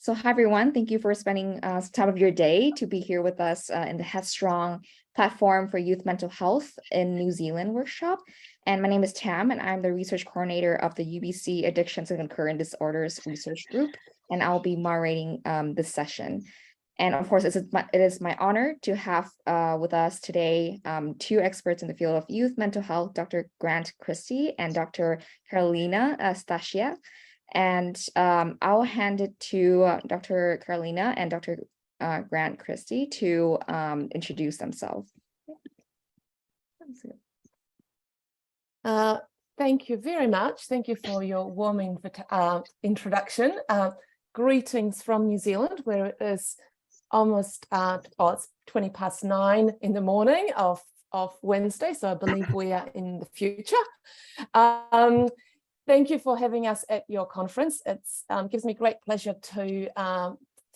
So hi, everyone. Thank you for spending some time of your day to be here with us in the Headstrong platform for youth mental health in New Zealand workshop. And my name is Tam, and I'm the research coordinator of the UBC Addictions and Concurrent Disorders Research Group, and I'll be moderating this session. And of course, it is my honor to have with us today two experts in the field of youth mental health, Dr. Grant Christie and Dr. Karolina Stasiak. And I'll hand it to Dr. Karolina and Dr. Grant Christie to introduce themselves. Thank you very much. Thank you for your warm introduction. Greetings from New Zealand, where it is almost, it's 9:20 in the morning of Wednesday, so I believe we are in the future. Thank you for having us at your conference. It gives me great pleasure to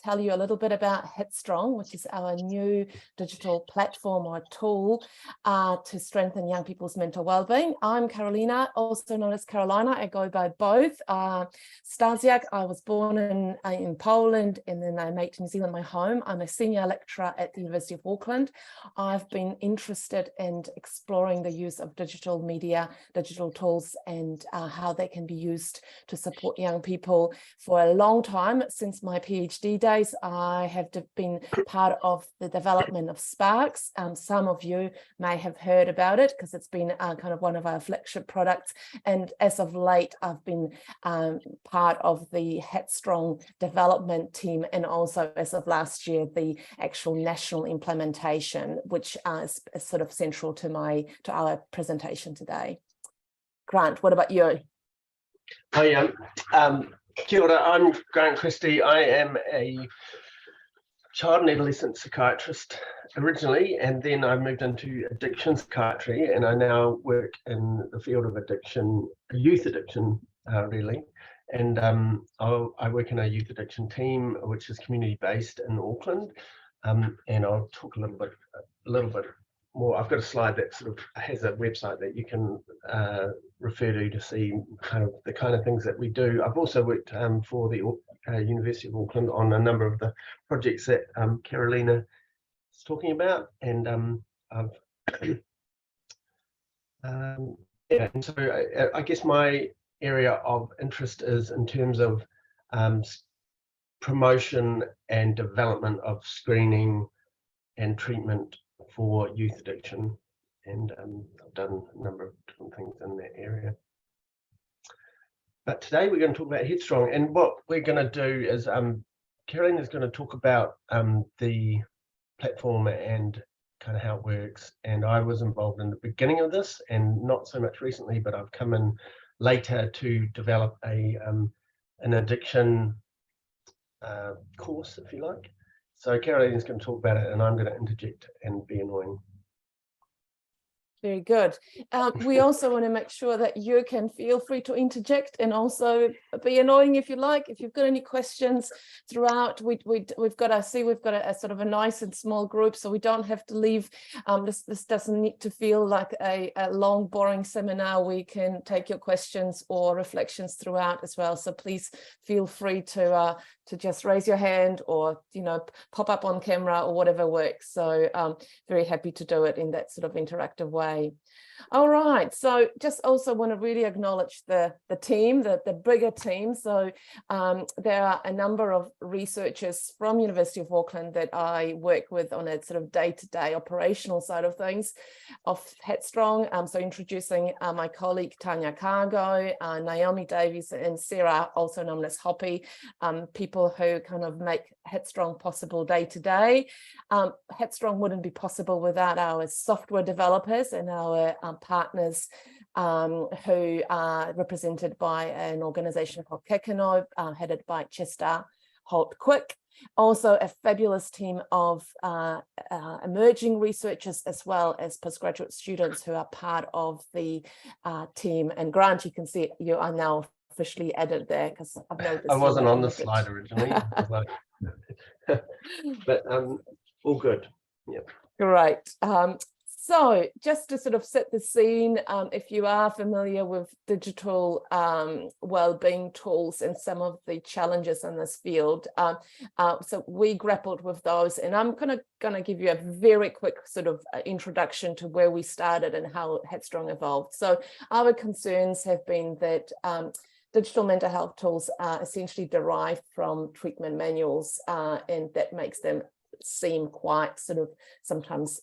tell you a little bit about Headstrong, which is our new digital platform or tool to strengthen young people's mental well-being. I'm Karolina, also known as Karolina. I go by both. Stasiak, I was born in Poland, and then I made New Zealand my home. I'm a senior lecturer at the University of Auckland. I've been interested in exploring the use of digital media, digital tools, and how they can be used to support young people for a long time. Since my PhD days, I have been part of the development of Sparks. Some of you may have heard about it because it's been kind of one of our flagship products. And as of late, I've been part of the Headstrong development team, and also as of last year, the actual national implementation, which is sort of central to our presentation today. Grant, what about you? Hi, kia ora, I'm Grant Christie. I am a child and adolescent psychiatrist originally, and then I moved into addiction psychiatry, and I now work in the field of addiction, youth addiction, really. And I work in a youth addiction team, which is community-based in Auckland, and I'll talk a little bit more. I've got a slide that sort of has a website that you can refer to see the kind of things that we do. I've also worked for the University of Auckland on a number of the projects that Karolina is talking about, and yeah. And so I guess my area of interest is in terms of promotion and development of screening and treatment for youth addiction, and I've done a number of different things in that area. But today we're going to talk about Headstrong, and what we're going to do is Karolina is going to talk about the platform and kind of how it works. And I was involved in the beginning of this, and not so much recently, but I've come in later to develop an addiction course, if you like. So Karolina is going to talk about it, and I'm going to interject and be annoying. Very good. We also want to make sure that you can feel free to interject and also be annoying if you like. If you've got any questions throughout, we've got a sort of a nice and small group, so we don't have to leave. This doesn't need to feel like a long, boring seminar. We can take your questions or reflections throughout as well. So please feel free to just raise your hand, or pop up on camera, or whatever works. So very happy to do it in that sort of interactive way. All right, so just also want to really acknowledge the team, the bigger team. So there are a number of researchers from University of Auckland that I work with on a sort of day-to-day operational side of things of Headstrong. So introducing my colleague Tanya Cargo, Naomi Davies, and Sarah, also known as Hoppy, people who kind of make Headstrong possible day to day. Headstrong wouldn't be possible without our software developers and our partners who are represented by an organization called Kekano, headed by Chester Holt-Quick. Also a fabulous team of emerging researchers, as well as postgraduate students who are part of the team. And Grant, you can see you are now officially added there, because I've noticed I wasn't on the slide originally. But all good. Yeah. Great. So just to sort of set the scene, if you are familiar with digital well-being tools and some of the challenges in this field, so we grappled with those, and I'm going to give you a very quick sort of introduction to where we started and how Headstrong evolved. So our concerns have been that digital mental health tools are essentially derived from treatment manuals, and that makes them seem quite sort of sometimes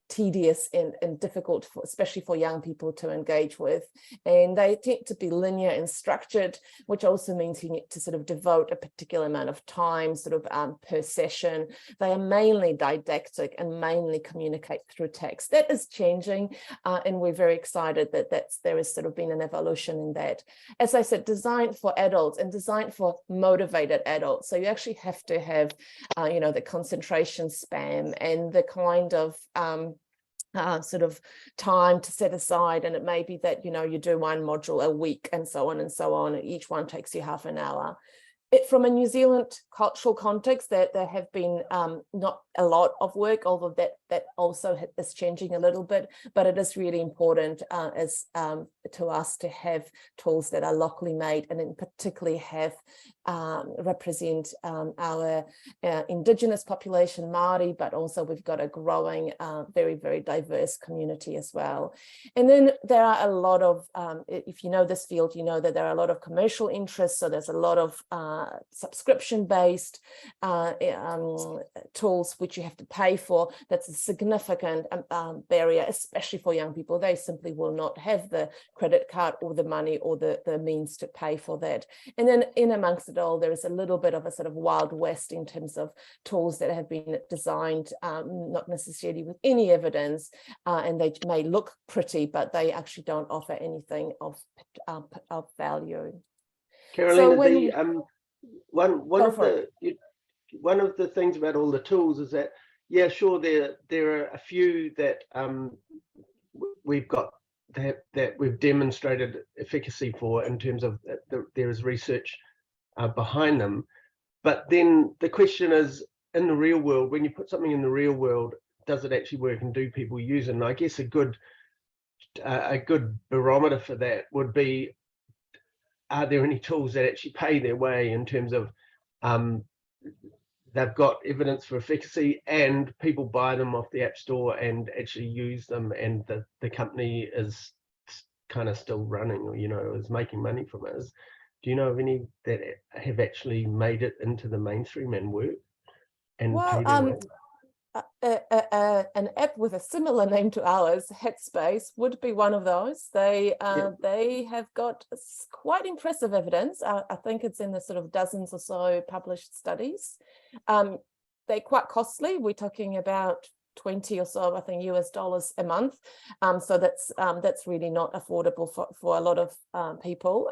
tedious and difficult, especially for young people to engage with. And they tend to be linear and structured, which also means you need to sort of devote a particular amount of time sort of per session. They are mainly didactic and mainly communicate through text. That is changing, and we're very excited that there has sort of been an evolution in that. As I said, designed for adults and designed for motivated adults. So you actually have to have, the concentration span and the kind of sort of time to set aside, and it may be that you do one module a week and so on and so on, and each one takes you half an hour. From a New Zealand cultural context, there have been not a lot of work, although that also is changing a little bit, but it is really important to us to have tools that are locally made, and in particularly have represent our Indigenous population, Māori, but also we've got a growing, very, very diverse community as well. And then there are a lot of, if you know this field, you know that there are a lot of commercial interests, so there's a lot of subscription-based tools which you have to pay for. That's a significant barrier, especially for young people. They simply will not have the credit card or the money or the means to pay for that. And then in amongst it all, there is a little bit of a sort of wild west in terms of tools that have been designed not necessarily with any evidence, and they may look pretty, but they actually don't offer anything of value. Karolina, so one of the things about all the tools is that, yeah, sure, there are a few that we've got that we've demonstrated efficacy for, in terms of there is research behind them. But then the question is, in the real world, when you put something in the real world, does it actually work, and do people use it? And I guess a good barometer for that would be, are there any tools that actually pay their way, in terms of they've got evidence for efficacy and people buy them off the App Store and actually use them, and the company is kind of still running, or is making money from it? Do you know of any that have actually made it into the mainstream and work and pay their way? An app with a similar name to ours, Headspace, would be one of those. They have got quite impressive evidence. I think it's in the sort of dozens or so published studies. They're quite costly. We're talking about 20 or so, I think, US dollars a month. So that's really not affordable for a lot of people.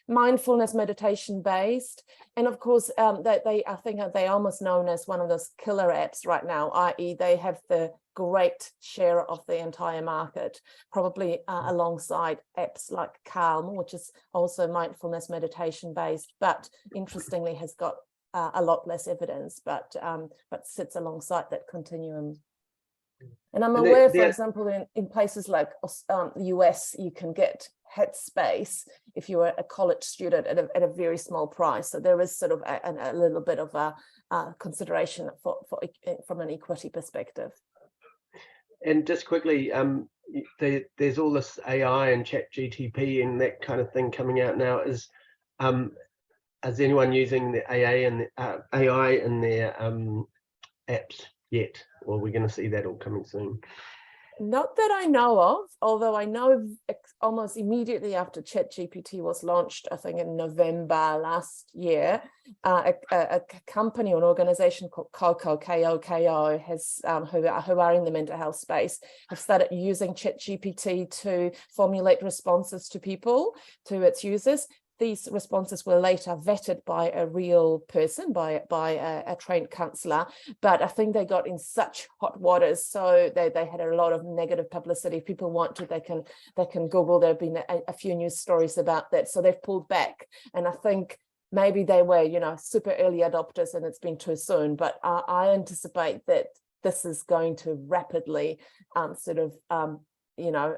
Mindfulness meditation based, and of course I think they're almost known as one of those killer apps right now, i.e. they have the great share of the entire market, probably alongside apps like Calm, which is also mindfulness meditation based, but interestingly has got a lot less evidence, but sits alongside that continuum. And I'm aware, for example, in places like the US, you can get Headspace if you were a college student at a very small price. So there is sort of a little bit of a consideration from an equity perspective. And just quickly, there's all this AI and ChatGPT and that kind of thing coming out now. Is anyone using the AI in their apps yet? Or are we going to see that all coming soon? Not that I know of, although I know almost immediately after ChatGPT was launched, I think in November last year, a company or an organization called KOKO has who are in the mental health space, have started using ChatGPT to formulate responses to its users. These responses were later vetted by a real person, by a trained counsellor, but I think they got in such hot waters, so they had a lot of negative publicity. If people want to, they can Google. There have been a few news stories about that, so they've pulled back. And I think maybe they were, super early adopters, and it's been too soon. But I anticipate that this is going to rapidly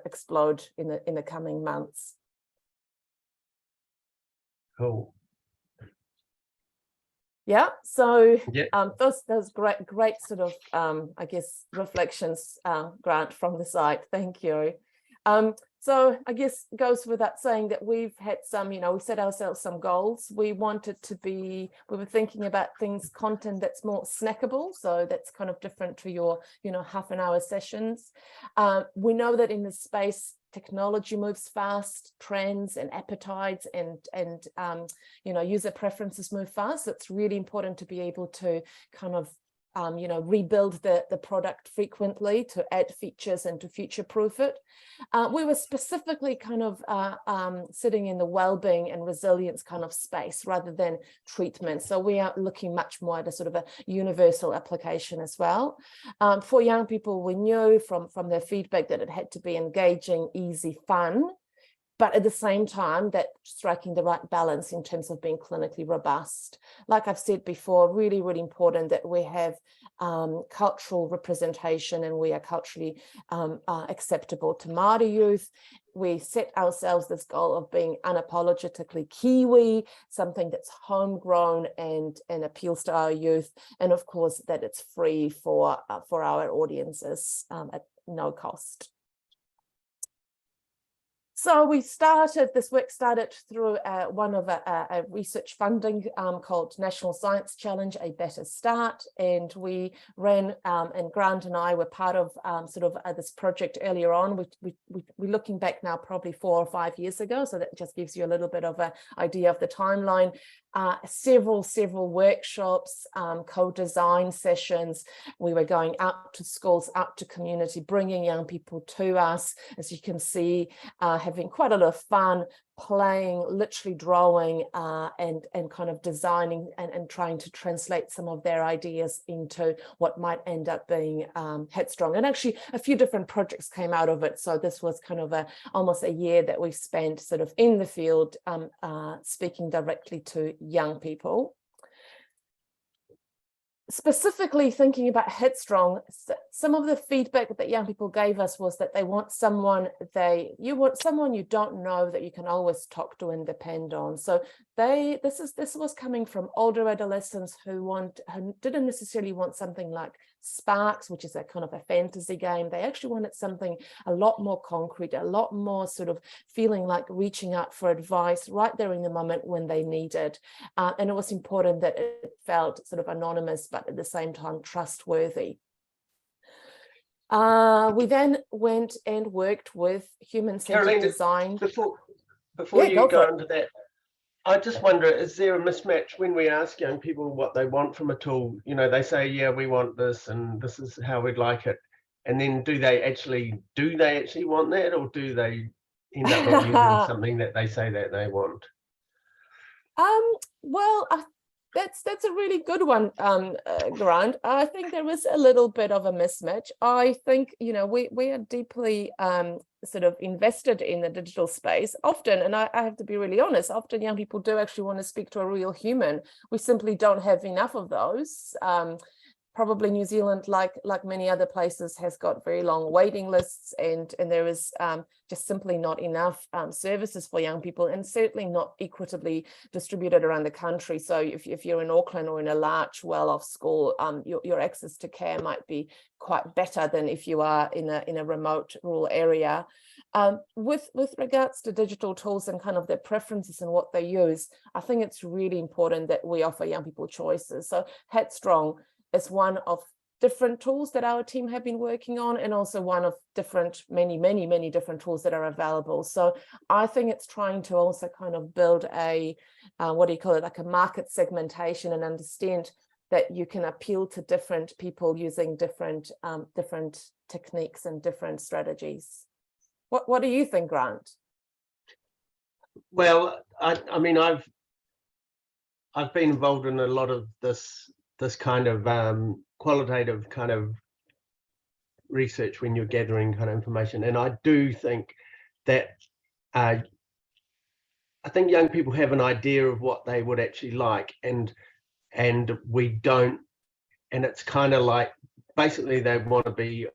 explode in the coming months. Cool. Yeah, so Yeah. those great sort of I guess reflections, Grant, from the site. Thank you. So I guess it goes without saying that we've had some, we set ourselves some goals. We were thinking about content that's more snackable. So that's kind of different to your, half an hour sessions. We know that in this space, technology moves fast, trends and appetites and user preferences move fast. So it's really important to be able to kind of rebuild the product frequently to add features and to future-proof it. We were specifically kind of sitting in the well-being and resilience kind of space rather than treatment. So we are looking much more at a sort of a universal application as well. For young people, we knew from their feedback that it had to be engaging, easy, fun, but at the same time that striking the right balance in terms of being clinically robust. Like I've said before, really, really important that we have cultural representation and we are culturally acceptable to Māori youth. We set ourselves this goal of being unapologetically Kiwi, something that's homegrown and appeals to our youth. And of course, that it's free for our audiences at no cost. So this work started through one of a research funding called National Science Challenge, A Better Start. And we ran, and Grant and I were part of this project earlier on. We're looking back now probably 4 or 5 years ago. So that just gives you a little bit of an idea of the timeline. Several workshops, co-design sessions. We were going out to schools, out to community, bringing young people to us, as you can see, having quite a lot of fun, playing, literally drawing, and kind of designing and trying to translate some of their ideas into what might end up being Headstrong. And actually a few different projects came out of it. So this was kind of almost a year that we spent sort of in the field speaking directly to young people. Specifically thinking about Headstrong, some of the feedback that young people gave us was that they want someone you don't know that you can always talk to and depend on. So this was coming from older adolescents who didn't necessarily want something like Sparks, which is a kind of a fantasy game. They actually wanted something a lot more concrete, a lot more sort of feeling like reaching out for advice right there in the moment when they needed. And it was important that it felt sort of anonymous, but at the same time trustworthy. We then went and worked with human-centered design. Before you go into that, I just wonder, is there a mismatch when we ask young people what they want from a tool? They say, yeah, we want this and this is how we'd like it. And then do they actually want that, or do they end up not using something that they say that they want? Well, that's a really good one, Grant. I think there was a little bit of a mismatch. I think, we are deeply sort of invested in the digital space often, and I have to be really honest, often young people do actually want to speak to a real human. We simply don't have enough of those. Probably New Zealand, like many other places, has got very long waiting lists, and there is just simply not enough services for young people, and certainly not equitably distributed around the country. So if you're in Auckland or in a large, well-off school, your access to care might be quite better than if you are in a remote rural area. With regards to digital tools and kind of their preferences and what they use, I think it's really important that we offer young people choices. So Headstrong is one of different tools that our team have been working on, and also one of many different tools that are available. So I think it's trying to also kind of build a, like a market segmentation, and understand that you can appeal to different people using different techniques and different strategies. What do you think, Grant? Well, I mean, I've been involved in a lot of this kind of qualitative kind of research when you're gathering kind of information, and I do think that I think young people have an idea of what they would actually like, and we don't, and it's kind of like basically they want to be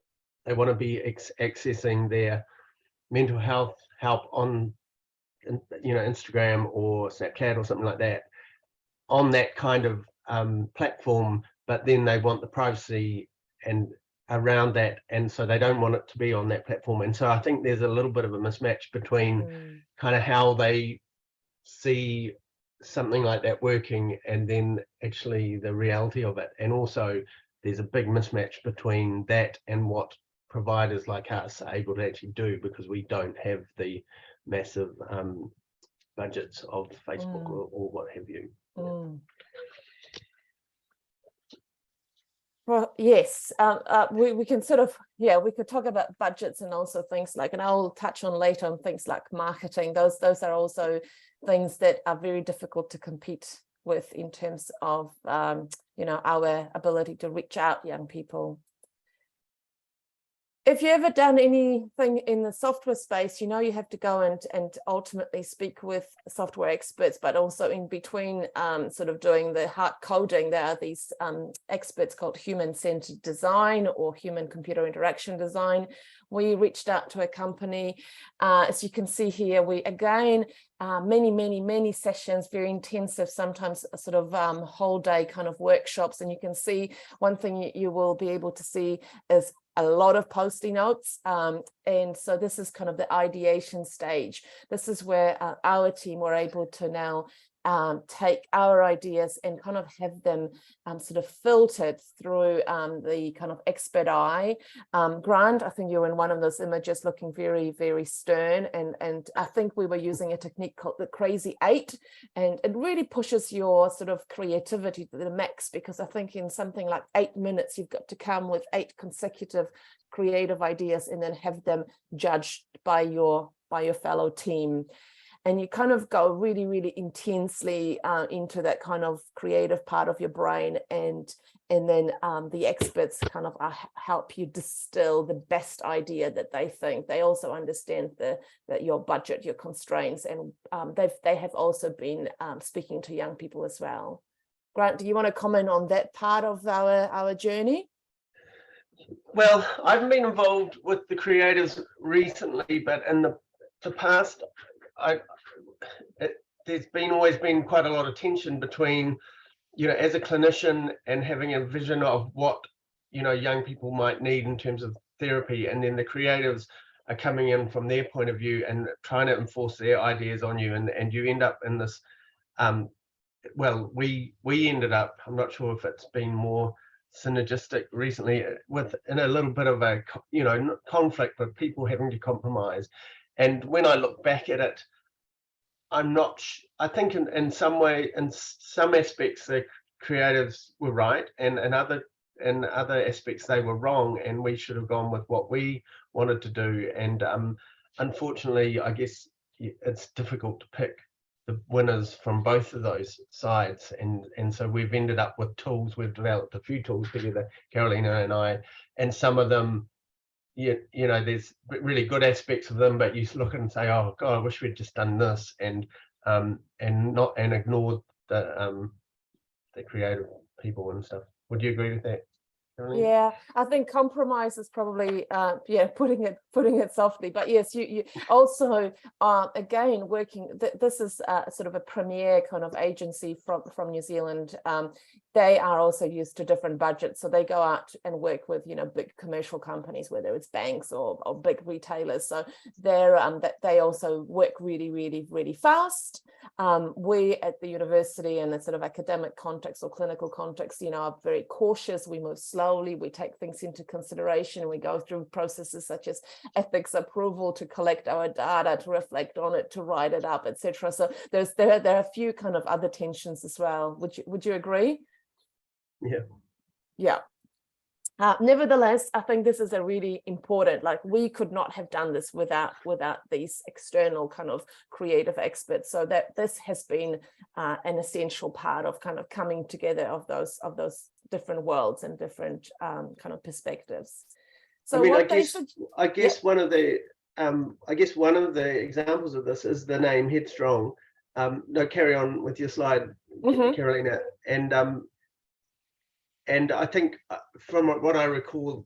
accessing their mental health help on, Instagram or Snapchat or something like that, on that kind of platform, but then they want the privacy and around that, and so they don't want it to be on that platform. And so I think there's a little bit of a mismatch between kind of how they see something like that working and then actually the reality of it. And also there's a big mismatch between that and what providers like us are able to actually do, because we don't have the massive budgets of Facebook or what have you. Well, yes, we can sort of, we could talk about budgets and also things like, and I'll touch on later on things like marketing. Those are also things that are very difficult to compete with in terms of, our ability to reach out young people. If you've ever done anything in the software space, you have to go and ultimately speak with software experts, but also in between sort of doing the hard coding, there are these experts called human-centered design or human-computer interaction design. We reached out to a company, as you can see here, we again, many sessions, very intensive, sometimes sort of whole day kind of workshops. And you can see one thing you will be able to see is a lot of Post-it notes. And so this is kind of the ideation stage. This is where our team were able to now take our ideas and kind of have them sort of filtered through the kind of expert eye. Grant, I think you're in one of those images looking very, very stern. And I think we were using a technique called the Crazy 8. And it really pushes your sort of creativity to the max, because I think in something like 8 minutes, you've got to come with 8 consecutive creative ideas and then have them judged by your fellow team. And you kind of go really, really intensely into that kind of creative part of your brain, and then the experts kind of help you distill the best idea that they think. They also understand that your budget, your constraints, and they have also been speaking to young people as well. Grant, do you want to comment on that part of our journey? Well, I haven't been involved with the creatives recently, but in the past, there's always been quite a lot of tension between, as a clinician and having a vision of what, young people might need in terms of therapy, and then the creatives are coming in from their point of view and trying to enforce their ideas on you, and you end up in this, we ended up, I'm not sure if it's been more synergistic recently, in a little bit of a, conflict with people having to compromise. And when I look back at it, I think in some way, in some aspects, the creatives were right, and in other aspects they were wrong, and we should have gone with what we wanted to do. And unfortunately, I guess it's difficult to pick the winners from both of those sides. And so we've ended up with tools. We've developed a few tools together, Karolina and I, and some of them, there's really good aspects of them, but you look at it and say, oh God, I wish we'd just done this, and ignored the creative people and stuff. Would you agree with that, Karolina? Yeah, I think compromise is probably putting it softly, but yes, you also again working. This is sort of a premier kind of agency from New Zealand. They are also used to different budgets, so they go out and work with big commercial companies, whether it's banks or big retailers. So they also work really, really, really fast. We at the university in a sort of academic context or clinical context, are very cautious. We move slowly. We take things into consideration. We go through processes such as ethics approval to collect our data, to reflect on it, to write it up, etc. So there are a few kind of other tensions as well. Would you agree? Yeah. Nevertheless, I think this is a really important, we could not have done this without these external kind of creative experts. So that this has been an essential part of kind of coming together of those different worlds and different kind of perspectives. So I guess one of the examples of this is the name Headstrong. No, carry on with your slide, Karolina. And And I think from what I recall,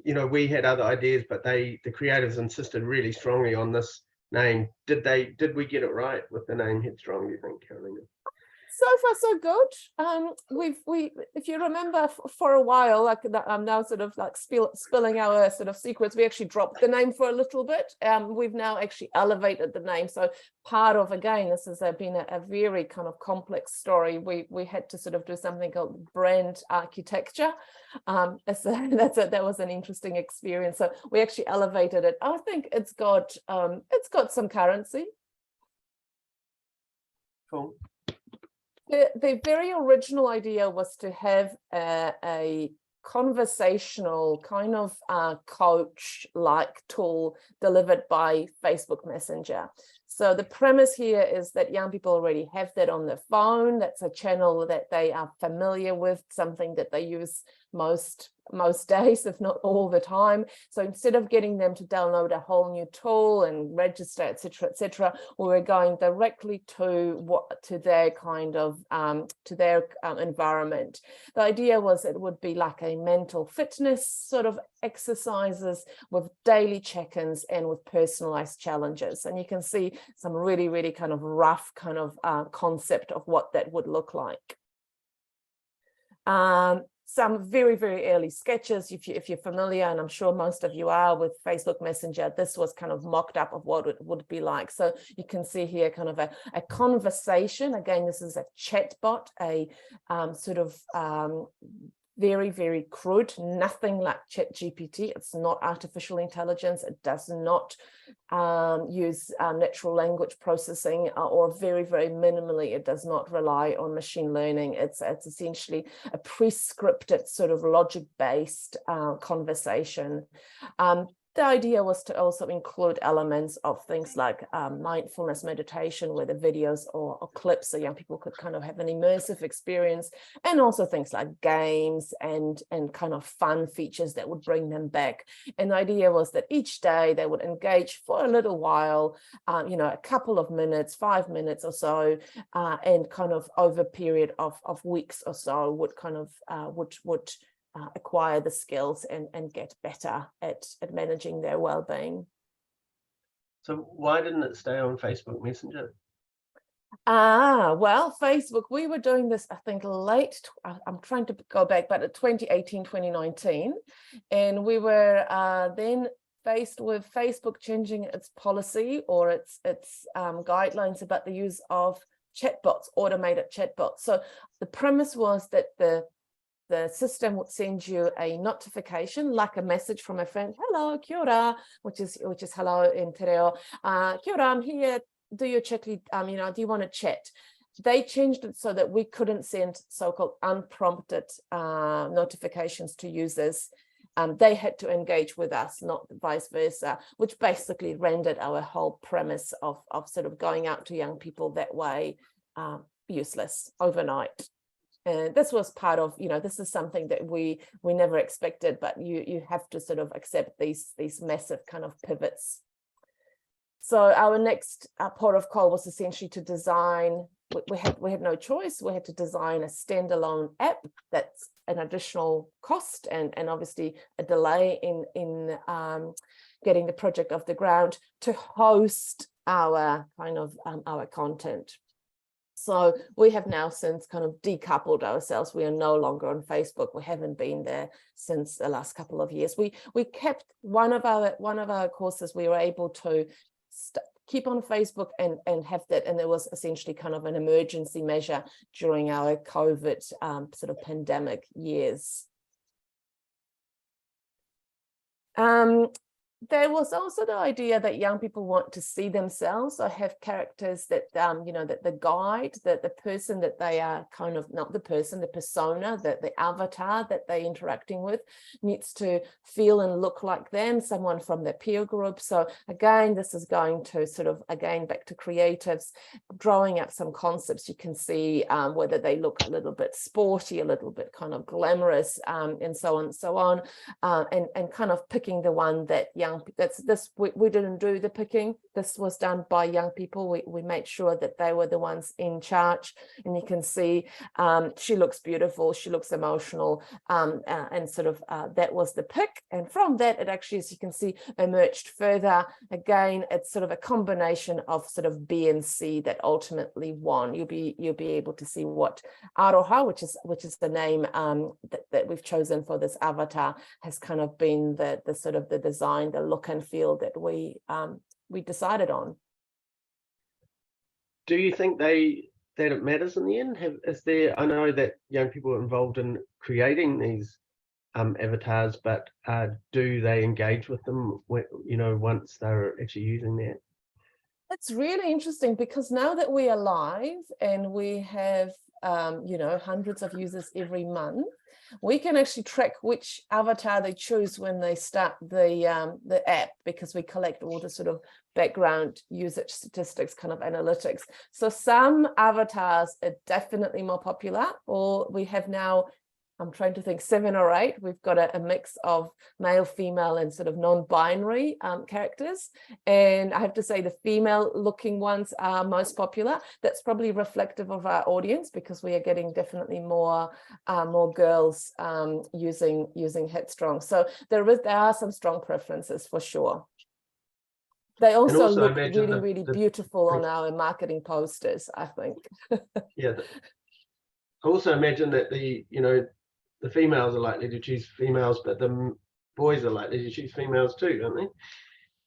you know, we had other ideas, but the creators insisted really strongly on this name. Did we get it right with the name Headstrong, do you think, Karolina? So far, so good. We if you remember, for a while, like I'm now sort of like spilling our sort of secrets. We actually dropped the name for a little bit. We've now actually elevated the name. So part of, again, this has been a very kind of complex story. We had to sort of do something called brand architecture. That was an interesting experience. So we actually elevated it. I think it's got some currency. Cool. The very original idea was to have a conversational kind of coach-like tool delivered by Facebook Messenger. So the premise here is that young people already have that on their phone. That's a channel that they are familiar with, something that they use most days, if not all the time. So instead of getting them to download a whole new tool and register, etc., we were going directly to their kind of environment. The idea was it would be like a mental fitness sort of exercises with daily check-ins and with personalized challenges. And you can see some really, really kind of rough kind of concept of what that would look like. Some very, very early sketches, if you're familiar, and I'm sure most of you are, with Facebook Messenger, this was kind of mocked up of what it would be like. So you can see here kind of a conversation. Again, this is a chatbot, a sort of very, very crude, nothing like ChatGPT. It's not artificial intelligence. It does not use natural language processing, or very, very minimally. It does not rely on machine learning. It's essentially a pre-scripted sort of logic-based conversation. The idea was to also include elements of things like mindfulness meditation, where the videos or clips so young people could kind of have an immersive experience, and also things like games and kind of fun features that would bring them back. And the idea was that each day they would engage for a little while, a couple of minutes, 5 minutes or so, and kind of over a period of weeks or so would kind of would acquire the skills and get better at managing their well-being. So why didn't it stay on Facebook Messenger? Well, Facebook, we were doing this, I think, I'm trying to go back, but at 2018, 2019, and we were then faced with Facebook changing its policy or its guidelines about the use of chatbots, automated chatbots. So the premise was that the system would send you a notification, like a message from a friend, hello, kia ora, which is hello in te reo, kia ora, I'm here, do you do you want to chat? They changed it so that we couldn't send so-called unprompted notifications to users. They had to engage with us, not vice versa, which basically rendered our whole premise of sort of going out to young people that way useless overnight. And this was part of, this is something that we never expected, but you have to sort of accept these massive kind of pivots. So our next port of call was essentially to design, we had no choice. We had to design a standalone app that's an additional cost and obviously a delay in getting the project off the ground to host our kind of our content. So we have now since kind of decoupled ourselves. We are no longer on Facebook. We haven't been there since the last couple of years. We kept one of our courses. We were able to keep on Facebook and have that, and it was essentially kind of an emergency measure during our COVID sort of pandemic years. There was also the idea that young people want to see themselves or have characters that, that the guide, that the person that they are kind of, not the person, the persona, the avatar that they're interacting with needs to feel and look like them, someone from their peer group. So again, this is going to sort of, again, back to creatives, drawing up some concepts. You can see whether they look a little bit sporty, a little bit kind of glamorous, and so on and so on, and kind of picking the one that young young. We didn't do the picking. This was done by young people. We made sure that they were the ones in charge, and you can see she looks beautiful, she looks emotional, and sort of that was the pick. And from that, it actually, as you can see, emerged further. Again, it's sort of a combination of sort of B and C that ultimately won. You'll be able to see what Aroha, which is the name that we've chosen for this avatar, has kind of been the sort of the design, the look and feel that we decided on. Do you think that it matters in the end? I know that young people are involved in creating these avatars, but do they engage with them, once they're actually using that? It's really interesting, because now that we are live and we have hundreds of users every month, we can actually track which avatar they choose when they start the app, because we collect all the sort of background usage statistics, kind of analytics. So some avatars are definitely more popular, or we have now, I'm trying to think, 7 or 8. We've got a mix of male, female, and sort of non-binary characters. And I have to say the female looking ones are most popular. That's probably reflective of our audience, because we are getting definitely more girls using Headstrong. So there are some strong preferences for sure. They also look really beautiful on our marketing posters, I think. Yeah. I also imagine that the females are likely to choose females, but the boys are likely to choose females too, aren't they?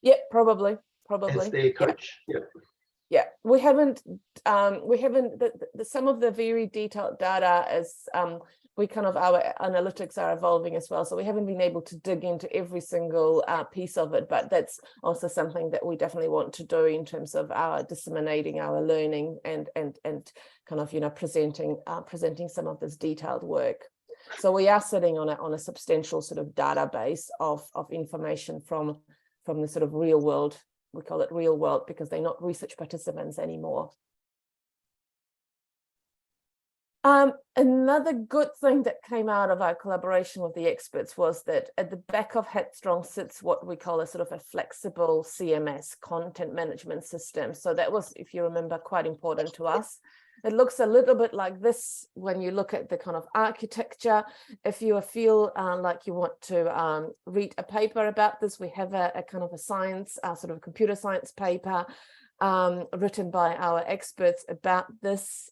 Yeah, probably. As their coach. Yeah. We haven't some of the very detailed data is our analytics are evolving as well, so we haven't been able to dig into every single piece of it, but that's also something that we definitely want to do in terms of our disseminating our learning and kind of presenting some of this detailed work. So we are sitting on a substantial sort of database of information from the sort of real world. We call it real world because they're not research participants anymore. Another good thing that came out of our collaboration with the experts was that at the back of Headstrong sits what we call a sort of a flexible CMS, content management system. So that was, if you remember, quite important to us. It looks a little bit like this when you look at the kind of architecture. If you feel like you want to read a paper about this, we have a kind of a science, sort of computer science paper written by our experts about this.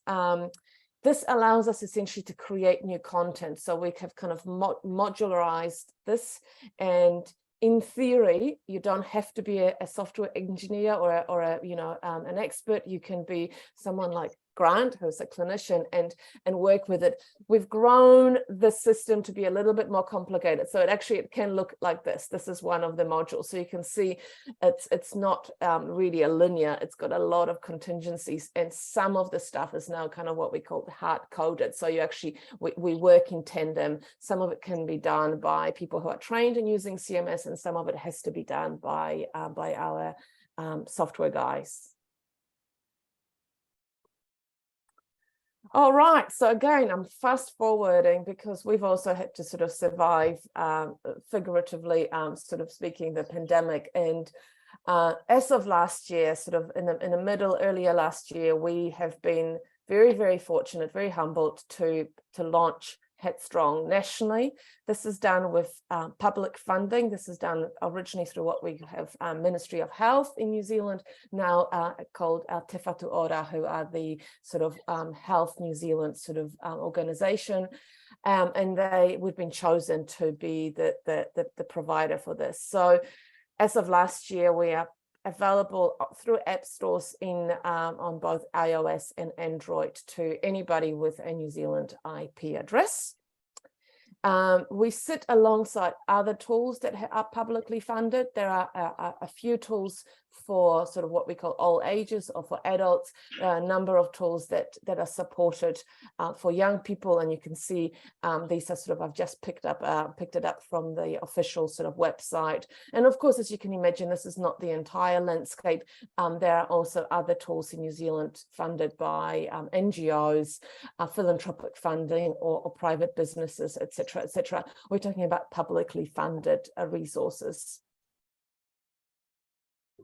This allows us essentially to create new content. So we have kind of modularized this, and in theory, you don't have to be a software engineer or an expert. You can be someone like Grant, who's a clinician, and work with it. We've grown the system to be a little bit more complicated. So it can look like this. This is one of the modules. So you can see it's not really a linear. It's got a lot of contingencies, and some of the stuff is now kind of what we call hard coded. So you actually, we work in tandem. Some of it can be done by people who are trained in using CMS, and some of it has to be done by our software guys. All right, so again, I'm fast forwarding because we've also had to sort of survive, figuratively, sort of speaking, the pandemic. And as of last year, sort of in the earlier last year, we have been very, very fortunate, very humbled to launch Headstrong nationally. This is done with public funding. This is done originally through what we have Ministry of Health in New Zealand, now called Te Whatu Ora, who are the sort of Health New Zealand sort of organization. And we've been chosen to be the provider for this. So as of last year, we are available through app stores on both iOS and Android to anybody with a New Zealand IP address. We sit alongside other tools that are publicly funded. There are a few tools for sort of what we call all ages or for adults, a number of tools that are supported for young people. And you can see these are sort of, I've just picked it up from the official sort of website. And of course, as you can imagine, this is not the entire landscape. There are also other tools in New Zealand funded by NGOs, philanthropic funding or private businesses, etc., etc. We're talking about publicly funded resources.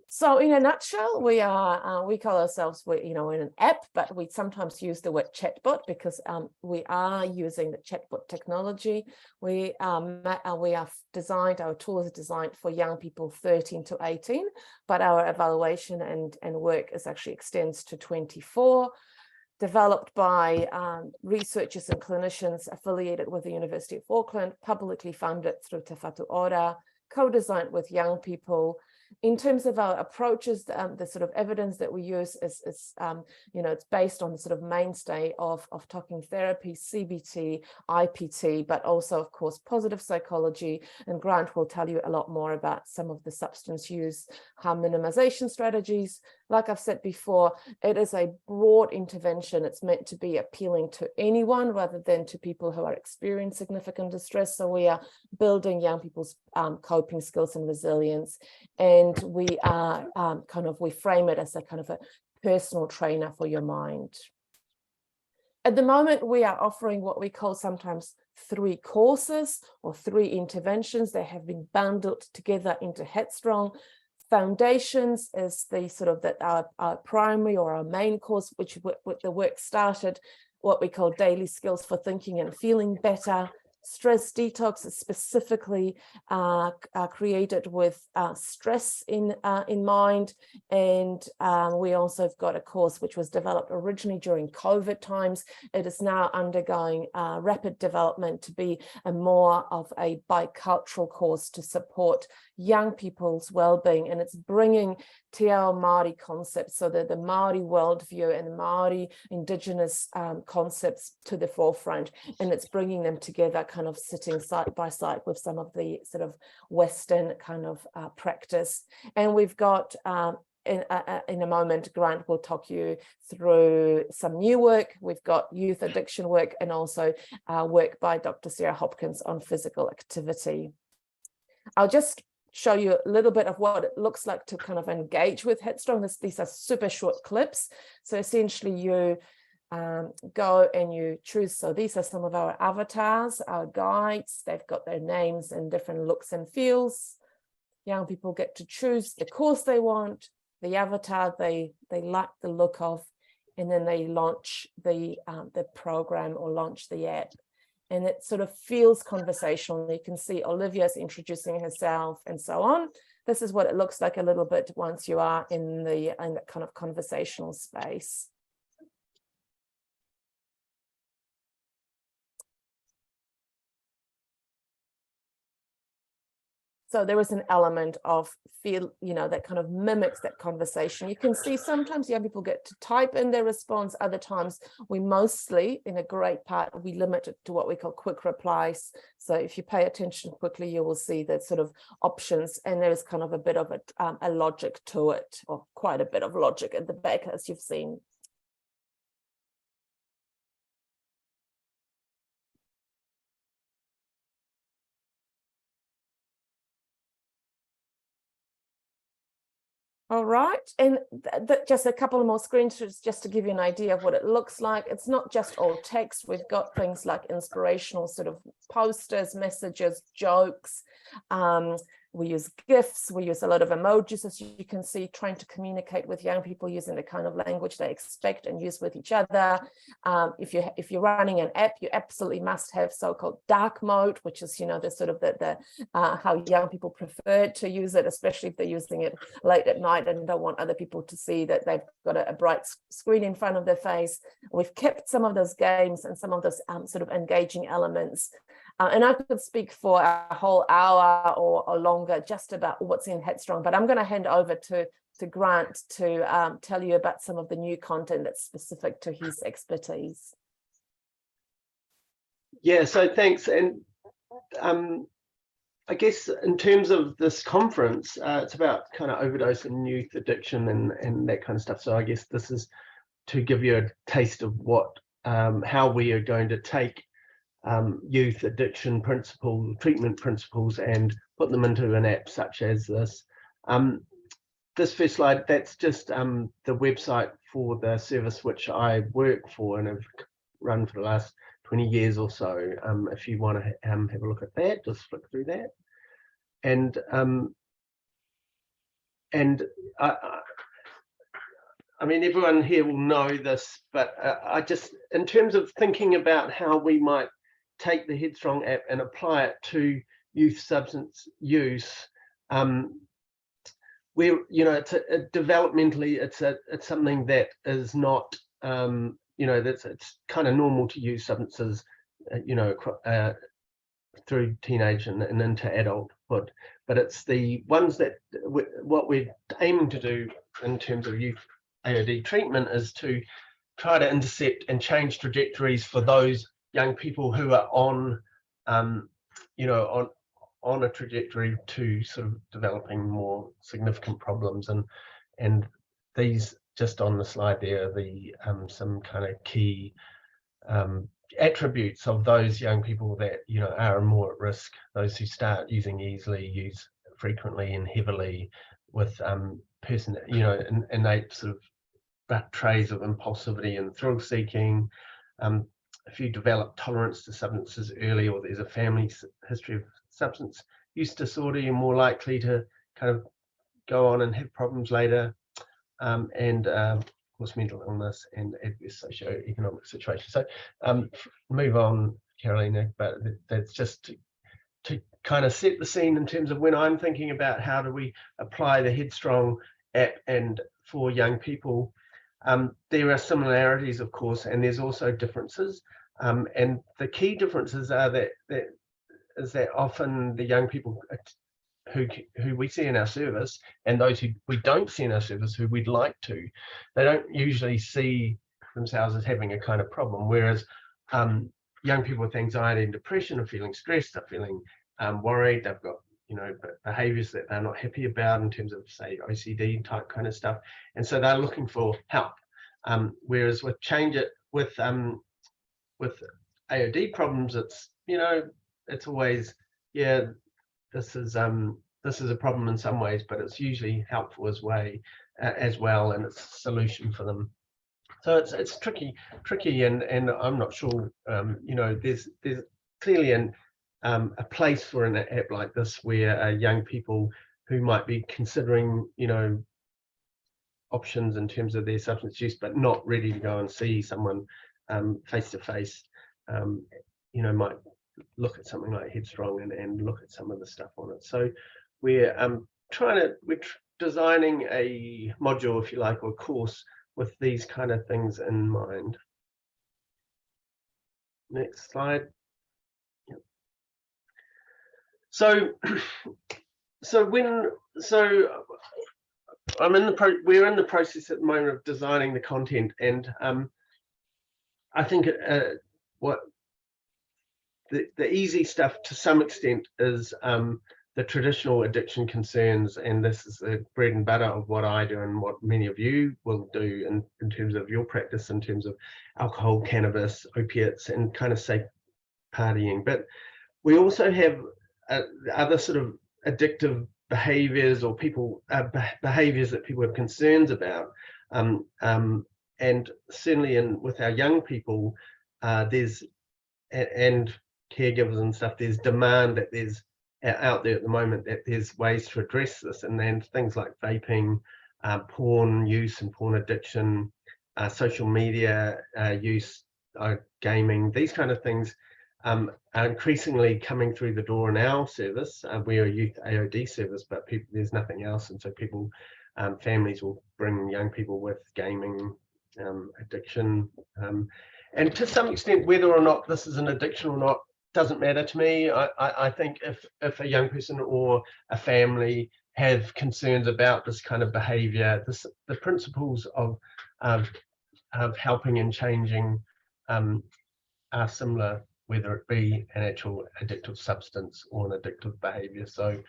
So in a nutshell, we call ourselves, in an app, but we sometimes use the word chatbot because we are using the chatbot technology. Our tool is designed for young people 13 to 18, but our evaluation and work actually extends to 24. Developed by researchers and clinicians affiliated with the University of Auckland, publicly funded through Te Whatu Ora, co-designed with young people. In terms of our approaches, the sort of evidence that we use is it's based on the sort of mainstay of talking therapy, CBT, IPT, but also, of course, positive psychology. And Grant will tell you a lot more about some of the substance use harm minimization strategies. Like I've said before, it is a broad intervention. It's meant to be appealing to anyone rather than to people who are experiencing significant distress. So we are building young people's coping skills and resilience. And we are we frame it as a kind of a personal trainer for your mind. At the moment, we are offering what we call sometimes 3 courses or 3 interventions. They have been bundled together into Headstrong. Foundations is the sort of our primary or our main course, which with the work started, what we call daily skills for thinking and feeling better. Stress detox is specifically created with stress in mind, and we also have got a course which was developed originally during COVID times. It is now undergoing rapid development to be more of a bicultural course to support young people's well-being, and it's bringing te ao Māori concepts, so the Māori worldview and Māori Indigenous concepts to the forefront, and it's bringing them together, kind of sitting side by side with some of the sort of Western kind of practice. And we've got in a moment, Grant will talk you through some new work. We've got youth addiction work and also work by Dr. Sarah Hopkins on physical activity. I'll just show you a little bit of what it looks like to kind of engage with Headstrong. These are super short clips. So essentially you go and you choose. So these are some of our avatars, our guides. They've got their names and different looks and feels. Young people get to choose the course they want, the avatar they like the look of, and then they launch the program or launch the app. And it sort of feels conversational. You can see Olivia's introducing herself and so on. This is what it looks like a little bit once you are in that kind of conversational space. So there is an element of feel, that kind of mimics that conversation. You can see sometimes young people get to type in their response. Other times we mostly, in a great part, we limit it to what we call quick replies. So if you pay attention quickly, you will see that sort of options, and there's kind of a bit of a logic to it, or quite a bit of logic at the back, as you've seen. All right, and just a couple of more screenshots just to give you an idea of what it looks like. It's not just all text. We've got things like inspirational sort of posters, messages, jokes. We use GIFs, we use a lot of emojis, as you can see, trying to communicate with young people using the kind of language they expect and use with each other. If you're running an app, you absolutely must have so-called dark mode, which is, the sort of the how young people prefer to use it, especially if they're using it late at night and don't want other people to see that they've got a bright screen in front of their face. We've kept some of those games and some of those sort of engaging elements. And I could speak for a whole hour or longer just about what's in Headstrong, but I'm going to hand over to Grant to tell you about some of the new content that's specific to his expertise. Yeah, so thanks. And I guess in terms of this conference, it's about kind of overdose and youth addiction and that kind of stuff. So I guess this is to give you a taste of what how we are going to take youth addiction treatment principles, and put them into an app such as this. This first slide, that's just the website for the service which I work for and have run for the last 20 years or so. If you want to have a look at that, just flick through that. And and I mean, everyone here will know this, but I just, in terms of thinking about how we might take the Headstrong app and apply it to youth substance use, it's developmentally, it's something that is not, it's kind of normal to use substances, through teenage and into adulthood, but it's the ones that what we're aiming to do in terms of youth AOD treatment is to try to intercept and change trajectories for those young people who are on a trajectory to sort of developing more significant problems, and these just on the slide there are the some kind of key attributes of those young people that are more at risk, those who start using easily, use frequently and heavily, with innate sort of traits of impulsivity and thrill seeking. If you develop tolerance to substances early, or there's a family history of substance use disorder, you're more likely to kind of go on and have problems later. And of course, mental illness and adverse socio-economic situations. So move on, Karolina, but that's just to kind of set the scene in terms of when I'm thinking about how do we apply the Headstrong app and for young people. There are similarities, of course, and there's also differences. And the key differences are that often the young people who we see in our service, and those who we don't see in our service, who we'd like to, they don't usually see themselves as having a kind of problem. Whereas young people with anxiety and depression are feeling stressed, are feeling worried, they've got behaviors that they're not happy about in terms of, say, OCD type kind of stuff, and so they're looking for help. Whereas with AOD problems, it's it's always, yeah, this is a problem in some ways, but it's usually helpful as well, and it's a solution for them. So it's tricky, and I'm not sure. There's clearly a place for an app like this where young people who might be considering options in terms of their substance use, but not ready to go and see someone face to face, might look at something like Headstrong and look at some of the stuff on it. So we're designing a module, if you like, or course with these kind of things in mind. Next slide. Yep. So we're in the process at the moment of designing the content, and I think what the easy stuff to some extent is the traditional addiction concerns, and this is the bread and butter of what I do and what many of you will do in terms of your practice, in terms of alcohol, cannabis, opiates, and kind of safe partying. But we also have other sort of addictive behaviors, or behaviors that people have concerns about, and certainly with our young people, there's and caregivers and stuff, there's demand that there's out there at the moment, that there's ways to address this, and then things like vaping, porn use and porn addiction, social media use, gaming, these kind of things are increasingly coming through the door in our service. We're a youth AOD service, but there's nothing else, and so families will bring young people with gaming, addiction, and to some extent, whether or not this is an addiction or not doesn't matter to me. I think if a young person or a family have concerns about this kind of behavior, the principles of helping and changing are similar, whether it be an actual addictive substance or an addictive behavior. So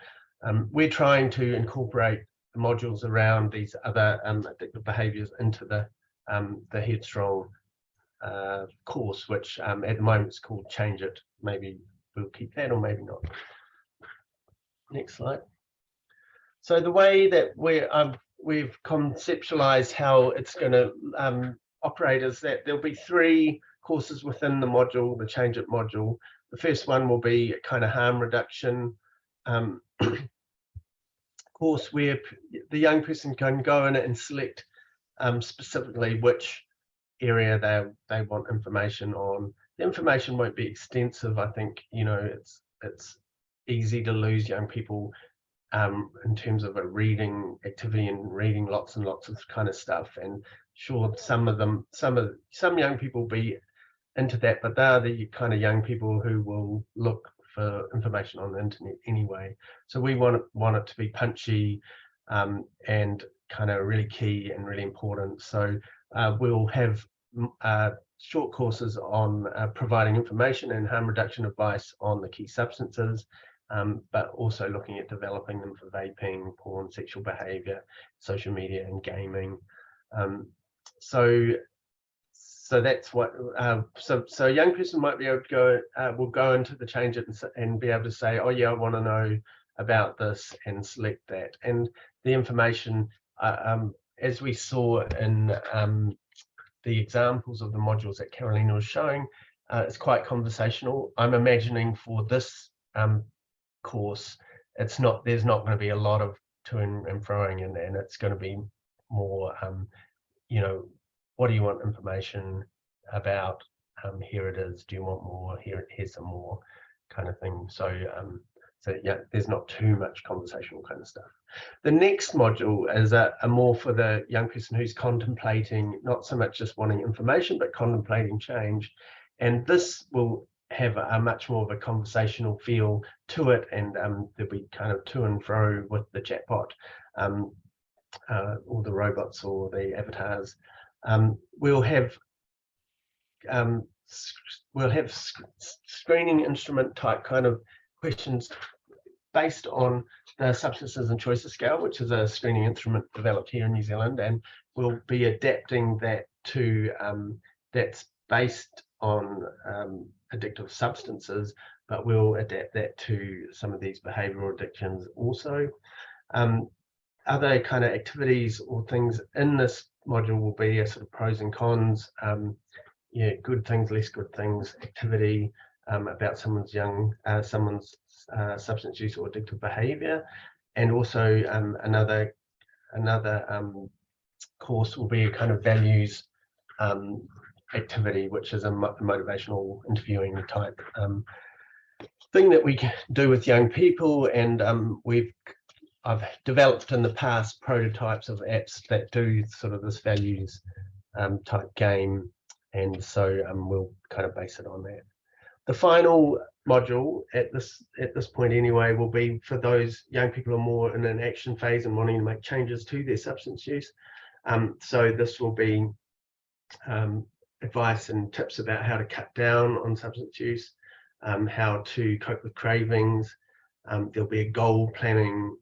we're trying to incorporate the modules around these other addictive behaviors into the Headstrong course, which at the moment is called Change It. Maybe we'll keep that, or maybe not. Next slide. So the way that we've conceptualized how it's going to operate is that there'll be 3 courses within the module, the Change It module. The first one will be kind of harm reduction course where the young person can go in and select specifically which area they want information on. The information won't be extensive. I think, you know, it's easy to lose young people in terms of a reading activity and reading lots and lots of kind of stuff. And sure, some young people will be into that, but they are the kind of young people who will look for information on the internet anyway. So we want it to be punchy and kind of really key and really important. So we'll have short courses on providing information and harm reduction advice on the key substances, but also looking at developing them for vaping, porn, sexual behavior, social media, and gaming. So that's what. So a young person might be able to go. Will go into the change it and be able to say, "Oh yeah, I want to know about this," and select that. And the information, as we saw in the examples of the modules that Karolina was showing, it's quite conversational. I'm imagining for this course, there's not going to be a lot of to and froing, and it's going to be more, you know, what do you want information about? Here it is. Do you want more? Here's some more, kind of thing. So yeah, there's not too much conversational kind of stuff. The next module is a more for the young person who's contemplating, not so much just wanting information, but contemplating change. And this will have a much more of a conversational feel to it, and there'll be kind of to and fro with the chatbot, or the robots or the avatars. We'll have screening instrument type kind of questions based on the substances and choices scale, which is a screening instrument developed here in New Zealand, and we'll be adapting that to that's based on addictive substances, but we'll adapt that to some of these behavioral addictions also. Other kind of activities or things in this module will be a sort of pros and cons, yeah, good things, less good things, activity about someone's substance use or addictive behavior, and also another course will be a kind of values activity, which is a motivational interviewing type thing that we can do with young people, and I've developed in the past prototypes of apps that do sort of this values type game, and so we'll kind of base it on that. The final module at this point anyway will be for those young people who are more in an action phase and wanting to make changes to their substance use. So this will be advice and tips about how to cut down on substance use, how to cope with cravings. There'll be a goal planning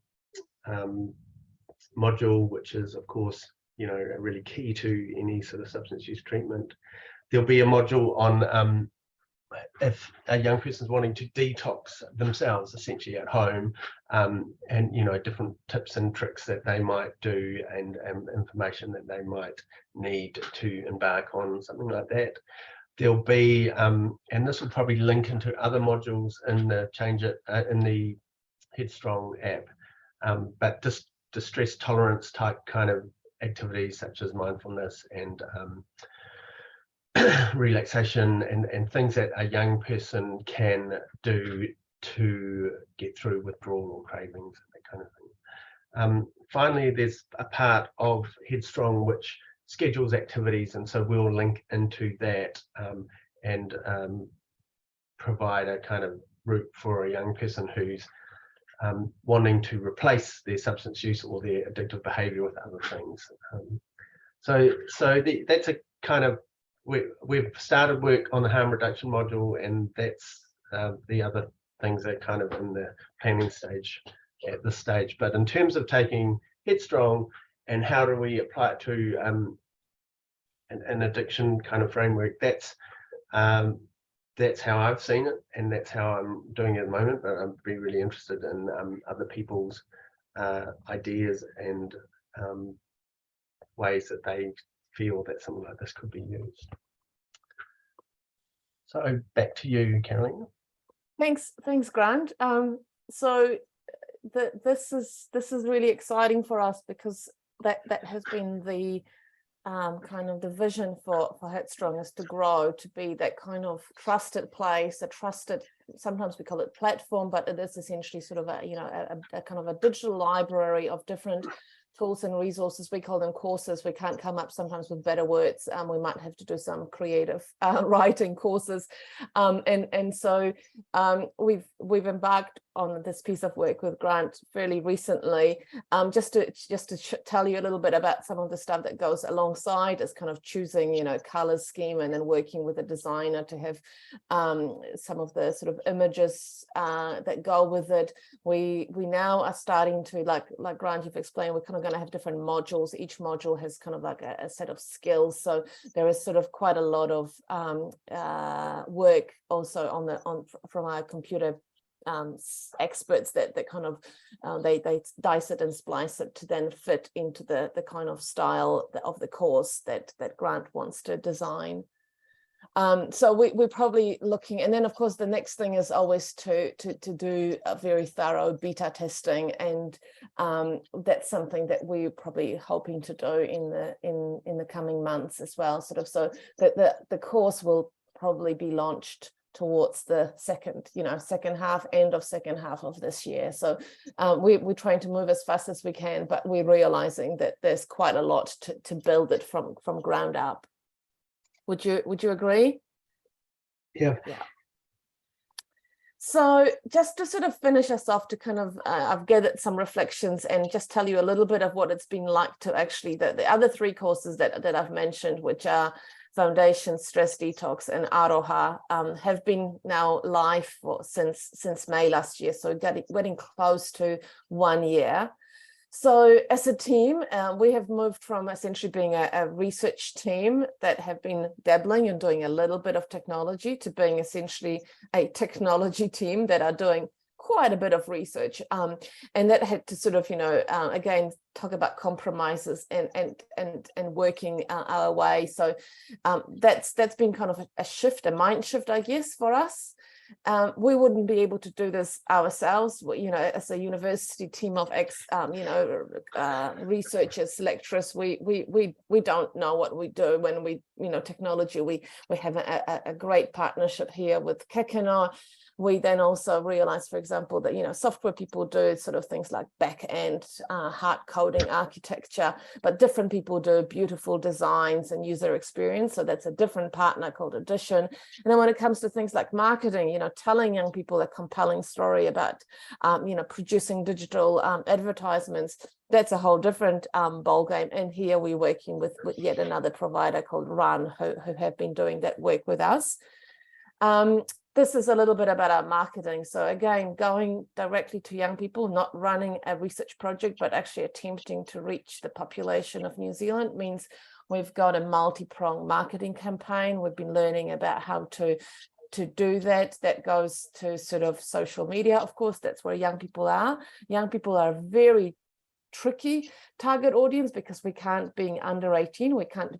module, which is of course, you know, really key to any sort of substance use treatment. There'll be a module on if a young person's wanting to detox themselves essentially at home, and you know, different tips and tricks that they might do, and information that they might need to embark on something like that. There'll be and this will probably link into other modules in the in the Headstrong app, but distress tolerance type kind of activities such as mindfulness and relaxation and things that a young person can do to get through withdrawal or cravings, that kind of thing. Finally, there's a part of Headstrong which schedules activities, and so we'll link into that and provide a kind of route for a young person who's wanting to replace their substance use or their addictive behavior with other things. That's a kind of, we've started work on the harm reduction module, and that's the other things that are kind of in the planning stage at this stage. But in terms of taking Headstrong and how do we apply it to an addiction kind of framework, that's how I've seen it, and that's how I'm doing it at the moment. But I'd be really interested in other people's ideas and ways that they feel that something like this could be used. So back to you, Karolina. Thanks, Grant. So this is really exciting for us, because that has been the kind of the vision for Headstrong, is to grow to be that kind of trusted place, a trusted, sometimes we call it platform, but it is essentially sort of a kind of a digital library of different tools and resources. We call them courses. We can't come up sometimes with better words. We might have to do some creative writing courses, and so we've embarked on this piece of work with Grant fairly recently, just to tell you a little bit about some of the stuff that goes alongside, is kind of choosing color scheme, and then working with a designer to have some of the sort of images that go with it. We now are starting to, like Grant, you've explained, we're kind of going to have different modules. Each module has kind of like a set of skills, so there is sort of quite a lot of work also from our computer experts that kind of they dice it and splice it to then fit into the kind of style of the course that Grant wants to design. So we're probably looking, and then of course the next thing is always to do a very thorough beta testing, and that's something that we're probably hoping to do in the coming months as well, sort of, so that the course will probably be launched towards the end of second half of this year. So we're trying to move as fast as we can, but we're realizing that there's quite a lot to build it from ground up. Would you agree? Yeah. So just to sort of finish us off, to kind of I've gathered some reflections and just tell you a little bit of what it's been like to actually the other three courses that I've mentioned, which are Foundation, Stress Detox, and Aroha, have been now live since May last year, so getting close to 1 year. So as a team, we have moved from essentially being a research team that have been dabbling and doing a little bit of technology, to being essentially a technology team that are doing quite a bit of research, and that had to sort of again talk about compromises and working our way. So that's been kind of a mind shift, I guess, for us. We wouldn't be able to do this ourselves, as a university team of researchers, lecturers. We don't know what we do when we technology. We have a great partnership here with Kekino. We then also realize, for example, that software people do sort of things like back end hard coding architecture, but different people do beautiful designs and user experience. So that's a different partner called Addition. And then when it comes to things like marketing, telling young people a compelling story about producing digital advertisements, that's a whole different ballgame. And here we're working with yet another provider called Run, who have been doing that work with us. This is a little bit about our marketing. So again, going directly to young people, not running a research project, but actually attempting to reach the population of New Zealand, means we've got a multi-pronged marketing campaign. We've been learning about how to do that. That goes to sort of social media. Of course, that's where young people are. Young people are very tricky target audience, because we can't, being under 18, we can't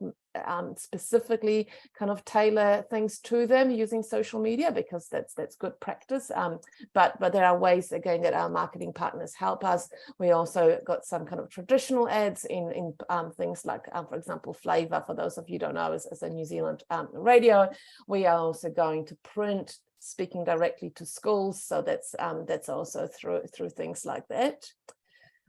specifically kind of tailor things to them using social media, because that's good practice, but there are ways, again, that our marketing partners help us. We also got some kind of traditional ads in things like, for example, Flavour, for those of you who don't know, is a New Zealand radio. We are also going to print, speaking directly to schools, so that's also through things like that.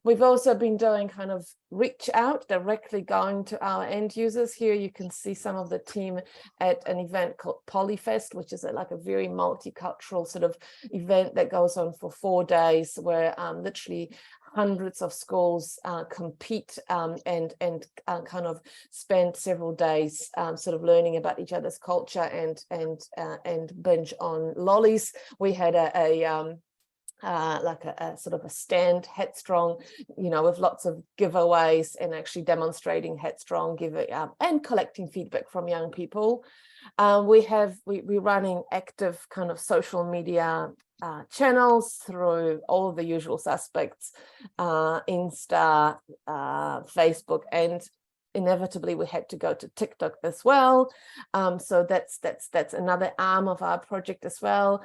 We've also been doing kind of reach out, directly going to our end users. Here you can see some of the team at an event called Polyfest, which is like a very multicultural sort of event that goes on for 4 days, where literally hundreds of schools compete and kind of spend several days sort of learning about each other's culture and binge on lollies. We had like a sort of a stand Headstrong, with lots of giveaways and actually demonstrating Headstrong, and collecting feedback from young people. We're running active kind of social media channels through all of the usual suspects, Insta, Facebook, and inevitably we had to go to TikTok as well. So that's another arm of our project as well.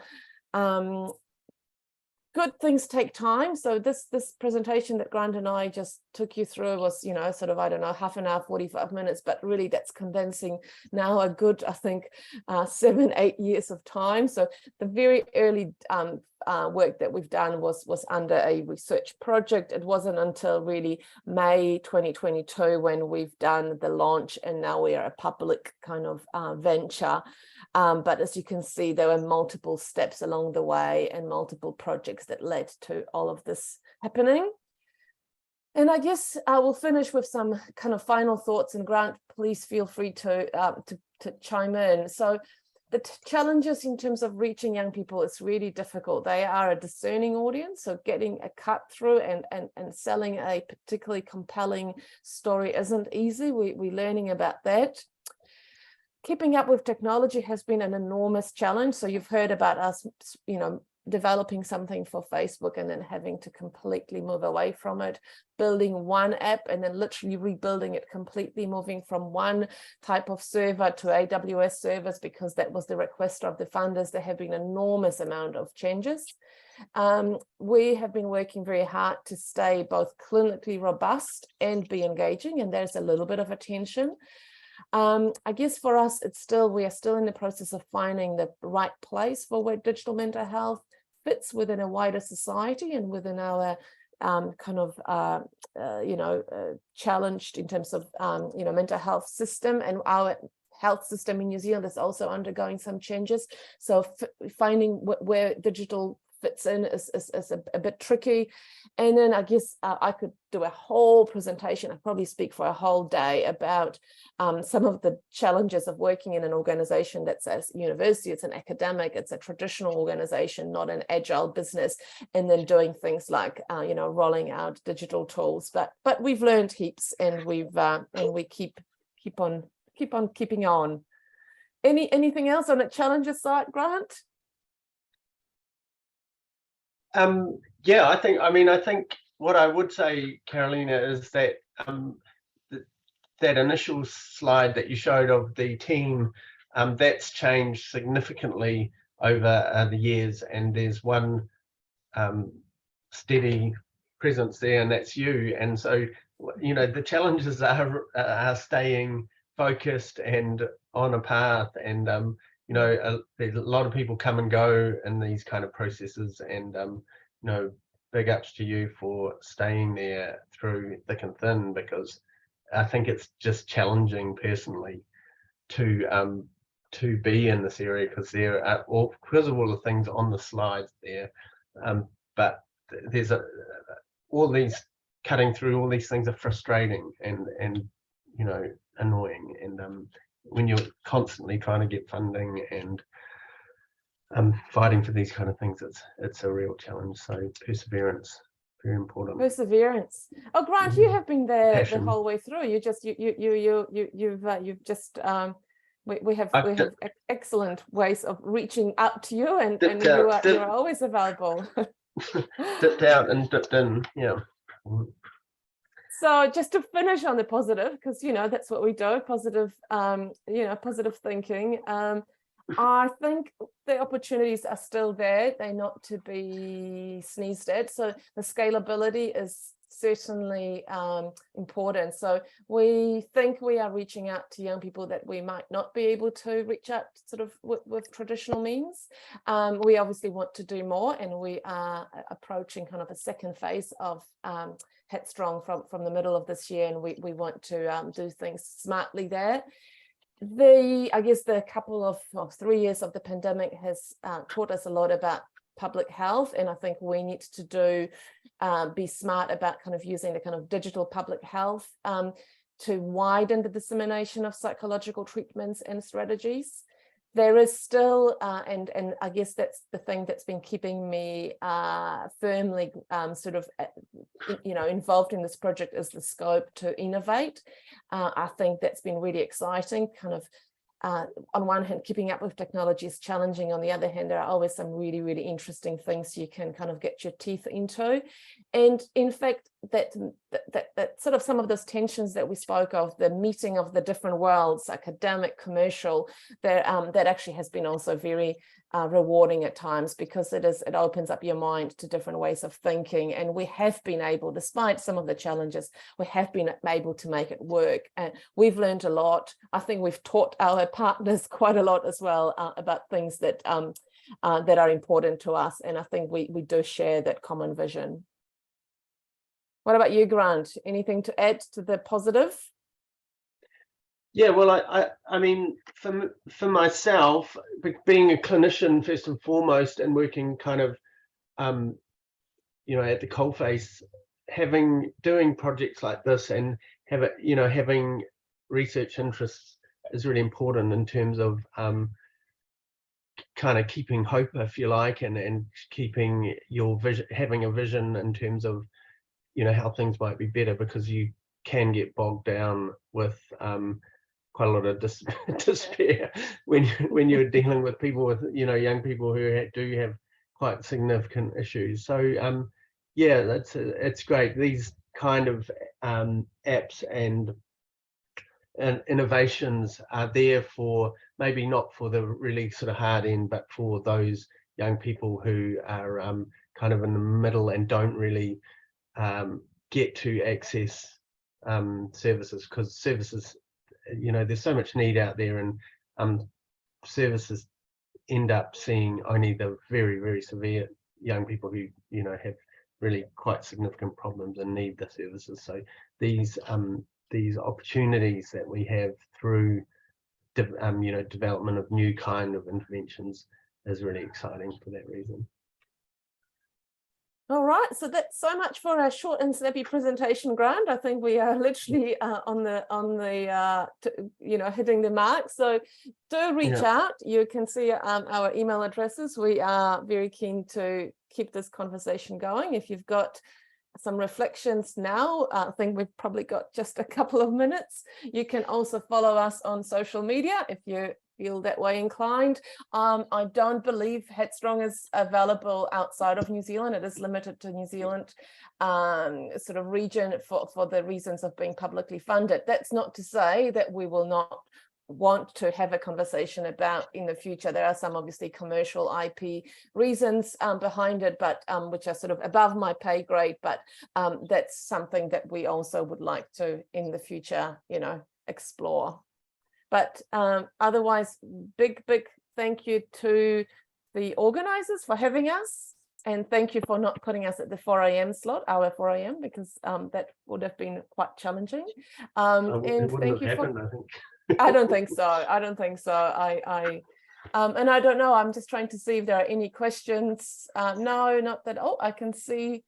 good things take time. So this presentation that Grant and I just took you through was, you know, sort of, I don't know, half an hour, 45 minutes, but really that's condensing now a good, I think, 7-8 years of time. So the very early work that we've done was under a research project. It wasn't until really May 2022 when we've done the launch, and now we are a public kind of venture. But as you can see, there were multiple steps along the way and multiple projects that led to all of this happening. And I guess I will finish with some kind of final thoughts, and Grant, please feel free to chime in. So the challenges in terms of reaching young people is really difficult. They are a discerning audience, so getting a cut through and selling a particularly compelling story isn't easy. We're learning about that. Keeping up with technology has been an enormous challenge. So you've heard about us, you know, developing something for Facebook and then having to completely move away from it, building one app and then literally rebuilding it completely, moving from one type of server to AWS servers because that was the request of the funders. There have been an enormous amount of changes. We have been working very hard to stay both clinically robust and be engaging, and there's a little bit of a tension. I guess for us, we are still in the process of finding the right place for where digital mental health fits within a wider society and within our challenged in terms of mental health system, and our health system in New Zealand is also undergoing some changes. So finding where digital fits in is a bit tricky. And then I guess I could do a whole presentation. I'd probably speak for a whole day about some of the challenges of working in an organization that's a university, it's an academic, it's a traditional organization, not an agile business, and then doing things like rolling out digital tools. But we've learned heaps, and we keep on keeping on. Anything else on the challenges side, Grant? I think what I would say, Karolina, is that that initial slide that you showed of the team, that's changed significantly over the years, and there's one steady presence there, and that's you. And so, the challenges are staying focused and on a path, and there's a lot of people come and go in these kind of processes, and big ups to you for staying there through thick and thin, because I think it's just challenging personally to be in this area, because there are because of all the things on the slides there, but there's all these cutting through all these things are frustrating and annoying, and when you're constantly trying to get funding and fighting for these kind of things, it's a real challenge. So perseverance, very important. Perseverance. Oh, Grant, you have been there Passion. the whole way through. You've just we have excellent ways of reaching out to you, and you are always available. Dipped out and dipped in, yeah. So just to finish on the positive, because that's what we do, positive thinking. I think the opportunities are still there. They're not to be sneezed at. So the scalability is certainly important. So we think we are reaching out to young people that we might not be able to reach out sort of with traditional means. We obviously want to do more, and we are approaching kind of a second phase of Headstrong from the middle of this year, and we want to do things smartly there. I guess the couple of 3 years of the pandemic has taught us a lot about public health, and I think we need to be smart about kind of using the kind of digital public health to widen the dissemination of psychological treatments and strategies. There is still, and I guess that's the thing that's been keeping me firmly involved in this project, is the scope to innovate. I think that's been really exciting. Kind of on one hand, keeping up with technology is challenging. On the other hand, there are always some really, really interesting things you can kind of get your teeth into. And in fact, that sort of some of those tensions that we spoke of, the meeting of the different worlds, academic, commercial, that actually has been also very rewarding at times, because it opens up your mind to different ways of thinking. And we have been able, despite some of the challenges, we have been able to make it work. And we've learned a lot. I think we've taught our partners quite a lot as well about things that that are important to us. And I think we do share that common vision. What about you, Grant? Anything to add to the positive? Yeah, well, I mean, for myself, being a clinician first and foremost, and working kind of, you know, at the coalface, doing projects like this, and having research interests is really important in terms of kind of keeping hope, if you like, and keeping your vision, having a vision in terms of, you know, how things might be better, because you can get bogged down with quite a lot of despair when you're dealing with people, with, you know, young people who do have quite significant issues. So yeah, it's great. These kind of apps and innovations are there for, maybe not for the really sort of hard end, but for those young people who are kind of in the middle and don't really get to access services, because services, you know, there's so much need out there, and services end up seeing only the very, very severe young people who, you know, have really quite significant problems and need the services. So these opportunities that we have through you know, development of new kind of interventions is really exciting for that reason. All right, so that's so much for a short and snappy presentation, Grant. I think we are literally on the you know, hitting the mark. So do reach out. You can see our email addresses. We are very keen to keep this conversation going. If you've got some reflections now, I think we've probably got just a couple of minutes. You can also follow us on social media if you feel that way inclined. I don't believe Headstrong is available outside of New Zealand. It is limited to New Zealand sort of region for the reasons of being publicly funded. That's not to say that we will not want to have a conversation about in the future. There are some obviously commercial IP reasons behind it, but which are sort of above my pay grade, but that's something that we also would like to in the future, you know, explore. But otherwise, big thank you to the organizers for having us, and thank you for not putting us at the 4 a.m. slot, our 4 a.m., because that would have been quite challenging. And thank you happened, I think. I don't think so. I don't think so. And I don't know. I'm just trying to see if there are any questions. No, not that. Oh, I can see